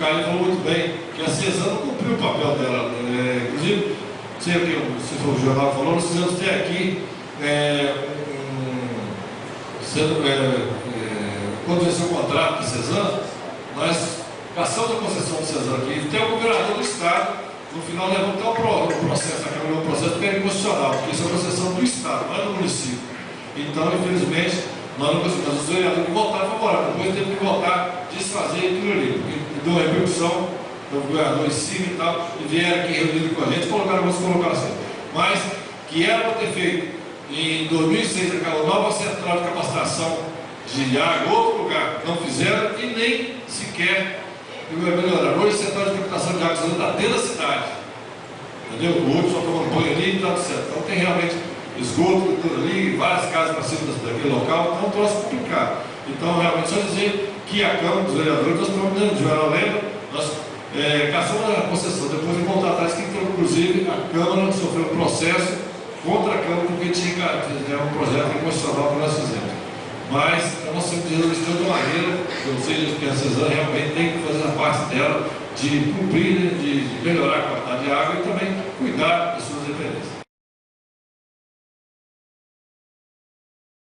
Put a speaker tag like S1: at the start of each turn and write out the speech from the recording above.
S1: Carlinhos falou muito bem que a CESAM não cumpriu o papel dela. Inclusive, sei o que o jornal falou, nós precisamos ter aqui quando vencer o contrato da CESAM, nós passamos a concessão do CESAM aqui, tem o governador do Estado, no final levamos até o processo, o processo constitucional, porque isso é uma concessão do Estado, não é do município. Então, infelizmente, nós não conseguimos, os vereadores que votaram favorável, depois teve que votar, desfazer aquilo ali, e deu repercussão do governador em cima e tal, e vieram aqui reunido com a gente, vamos colocar assim. Mas que era para ter feito em 2006 aquela nova central de capacitação de água, outro lugar, não fizeram e nem sequer melhoraram. Hoje a central de captação de água está dentro da cidade, entendeu? O outro só tomando banho ali e está tudo certo. Então tem realmente esgoto tudo ali, várias casas para cima daquele local, então é um troço complicado. Então realmente só dizer que a Câmara dos Vereadores, nós estamos dando de geral lembra, nós caçamos a concessão, depois de voltar atrás, que inclusive a Câmara sofreu um processo contra a Câmara, porque tinha um projeto constitucional que nós fizemos. Mas a nossa empresa de toda maneira, eu sei que a CESAM realmente tem que fazer a parte dela de cumprir, de melhorar a qualidade de água e também cuidar das suas dependências.